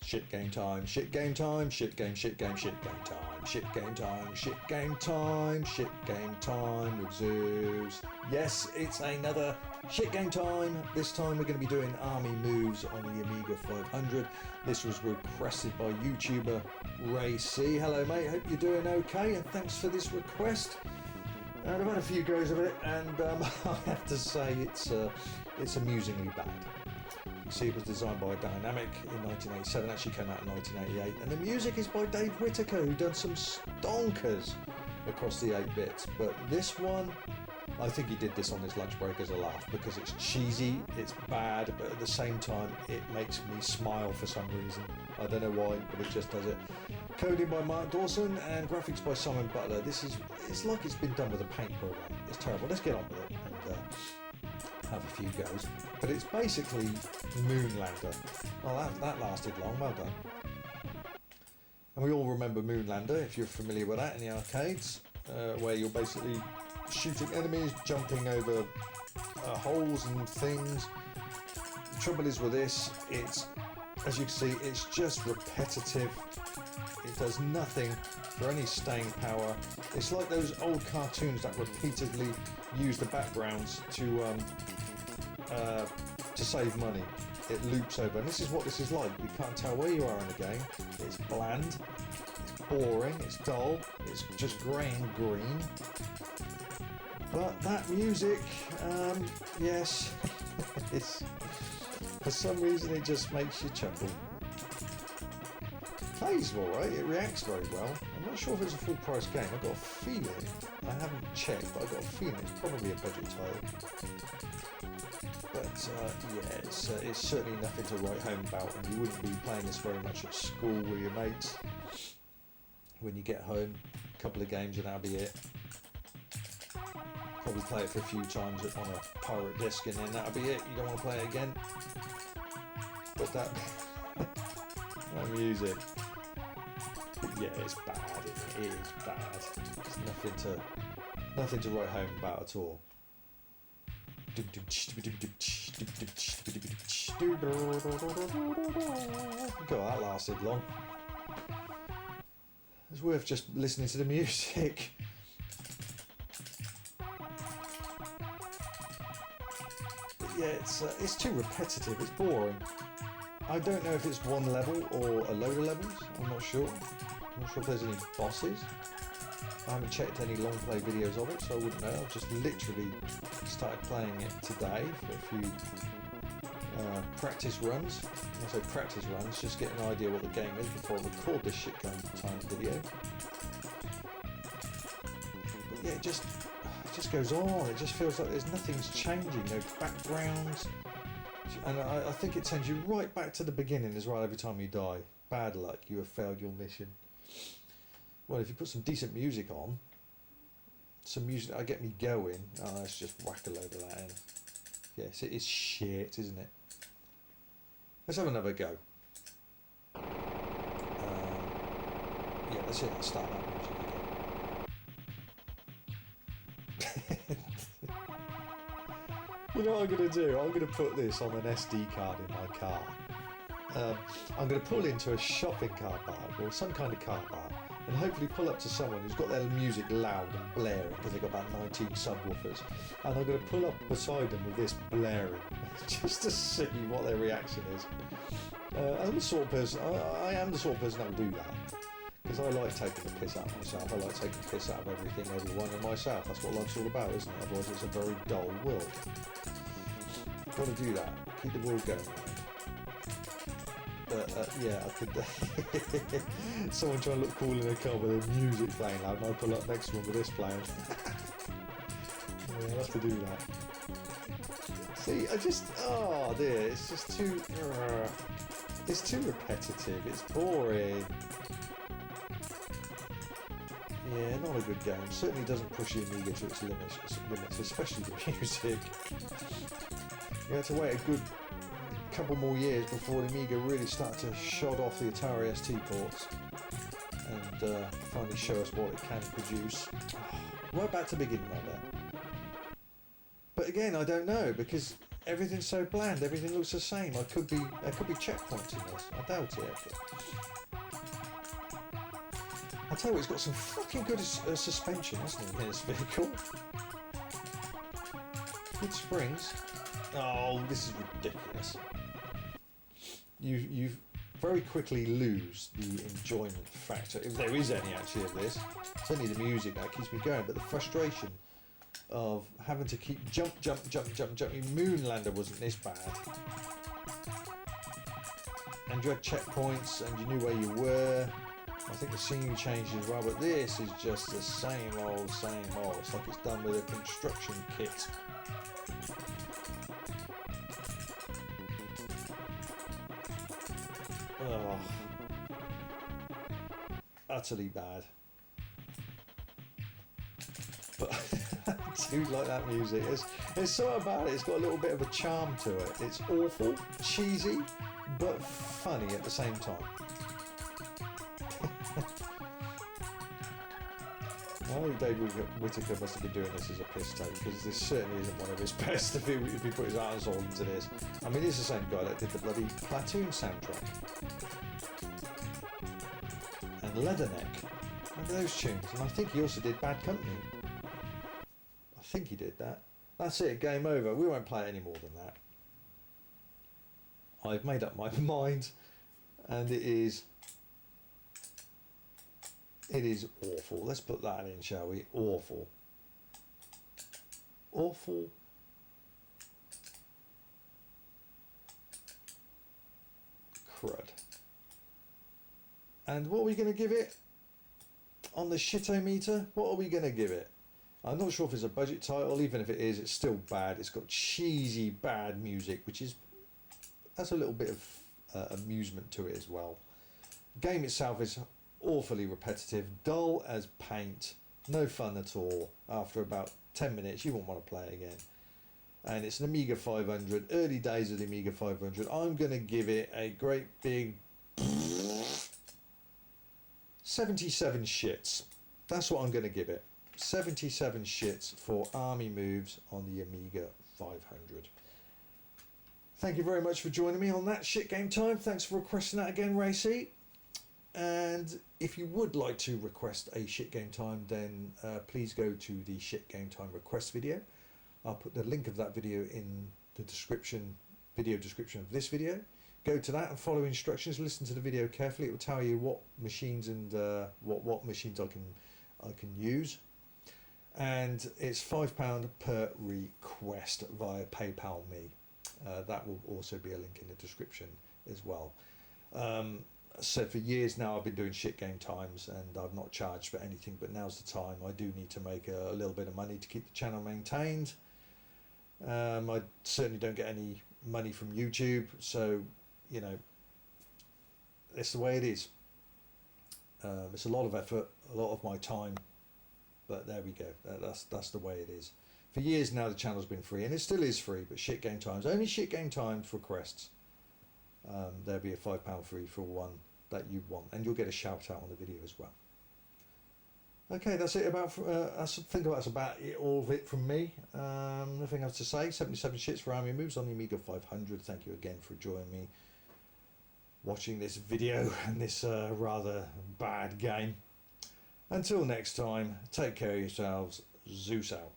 Shit game time, shit game time, shit game time, shit game time, shit game time with Zeus. Yes, it's another shit game time. This time we're going to be doing army moves on the Amiga 500. This was requested by YouTuber Ray C. Hello mate, hope you're doing okay and thanks for this request. I've had a few goes of it and I have to say it's amusingly bad. You see, it was designed by Dynamic in 1987, actually came out in 1988, and the music is by Dave Whittaker, who done some stonkers across the 8-bits, but this one, I think he did this on his lunch break as a laugh, because it's cheesy, it's bad, but at the same time, it makes me smile for some reason. I don't know why, but it just does it. Coding by Mark Dawson, and graphics by Simon Butler. It's like it's been done with a paint program. It's terrible. Let's get on with it and have a few goes. But it's basically Moonlander. Well, that lasted long, well done. And we all remember Moonlander, if you're familiar with that in the arcades, where you're basically shooting enemies, jumping over holes and things. The trouble is with this, it's, as you can see, it's just repetitive. It does nothing for any staying power. It's like those old cartoons that repeatedly use the backgrounds to save money. It loops over, and this is what this is like. You can't tell where you are in the game. It's bland, it's boring, it's dull, it's just grey and green. But that music, yes, it's, for some reason it just makes you chuckle. Plays alright, it reacts very well. I'm not sure if it's a full price game. I've got a feeling, I haven't checked, but I've got a feeling it's probably a budget title. But yeah, it's certainly nothing to write home about, and you wouldn't be playing this very much at school with your mates. When you get home, a couple of games and that'll be it. Probably play it for a few times on a pirate disc and then that'll be it. You don't want to play it again. But that music, yeah, it's bad. It is bad. It's nothing to write home about at all. God, that lasted long. It's worth just listening to the music. But yeah, it's too repetitive. It's boring. I don't know if it's one level or a load of levels. I'm not sure. I'm not sure if there's any bosses. I haven't checked any long play videos of it, so I wouldn't know. I've just literally started playing it today for a few practice runs. When I say practice runs, just get an idea what the game is before I record this shit game time video. But yeah, it just goes on. It just feels like there's nothing's changing. No backgrounds. And I think it sends you right back to the beginning as well every time you die. Bad luck, you have failed your mission. Well, if you put some decent music on, some music that'll get me going, let's just whack a load of that in. Yes, it is shit, isn't it? Let's have another go. Yeah, let's hit that start that music again. You know what I'm going to do? I'm going to put this on an SD card in my car. I'm going to pull into a shopping car park or some kind of car park and hopefully pull up to someone who's got their music loud and blaring because they've got about 19 subwoofers, and I'm going to pull up beside them with this blaring just to see what their reaction is. I'm the sort of person, I am the sort of person that will do that, because I like taking the piss out of myself. I like taking the piss out of everything, everyone and myself. That's what life's all about, isn't it? Otherwise it's a very dull world. Got to do that, keep the world going. Yeah, I could. Someone trying to look cool in a car with their music playing loud, and I pull up next to one with this playing. Yeah, I'll have to do that. See, oh dear, it's just too. It's too repetitive. It's boring. Yeah, not a good game. Certainly doesn't push the Amiga to its limits, especially the music. You have to wait a good couple more years before the Amiga really started to shod off the Atari ST ports and finally show us what it can produce. Right back to the beginning like that. But again, I don't know, because everything's so bland. Everything looks the same. There could be checkpoints in this. I doubt it. But I tell you what, it's got some fucking good suspension, hasn't it, in this vehicle? Good springs. Oh, this is ridiculous. You very quickly lose the enjoyment factor, if there is any actually of this. It's only the music that keeps me going, but the frustration of having to keep jump. Moonlander wasn't this bad. And you had checkpoints and you knew where you were. I think the scenery changed as well, but this is just the same old. It's like it's done with a construction kit. Oh, utterly bad. But I do like that music. It's something about it. It's got a little bit of a charm to it. It's awful, cheesy, but funny at the same time. I think David Whittaker must have been doing this as a piss take, because this certainly isn't one of his best if he put his hands all into this. I mean, it's the same guy that did the bloody Platoon soundtrack. And Leatherneck. Remember those tunes? And I think he also did Bad Company. I think he did that. That's it, game over. We won't play any more than that. I've made up my mind, and it is awful. Let's put that in, shall we? Awful. Awful. Crud. And what are we going to give it? On the shitometer, what are we going to give it? I'm not sure if it's a budget title. Even if it is, it's still bad. It's got cheesy, bad music, which has a little bit of amusement to it as well. The game itself is awfully repetitive, dull as paint, no fun at all. After about 10 minutes you won't want to play it again. And it's an Amiga 500, early days of the Amiga 500. I'm going to give it a great big 77 shits. That's what I'm going to give it. 77 shits for Army moves on the Amiga 500. Thank you very much for joining me on that shit game time. Thanks for requesting that again, Racy. And if you would like to request a shit game time, then please go to the shit game time request video. I'll put the link of that video in the video description of this video. Go to that and follow instructions. Listen to the video carefully. It will tell you what machines and what machines I can use. And it's £5 per request via PayPal Me. That will also be a link in the description as well. So for years now I've been doing shit game times and I've not charged for anything, but now's the time. I do need to make a little bit of money to keep the channel maintained. I certainly don't get any money from YouTube, so you know, it's the way it is. It's a lot of effort, a lot of my time, but there we go. That's the way it is. For years now the channel's been free, and it still is free, but shit game times, only shit game times requests. There'll be a £5 free for one that you want, and you'll get a shout out on the video as well. Okay, that's it about. I think that's about it, all of it from me. Nothing else to say. 77 shits for Army moves on the Amiga 500. Thank you again for joining me, watching this video and this rather bad game. Until next time, take care of yourselves. Zeus out.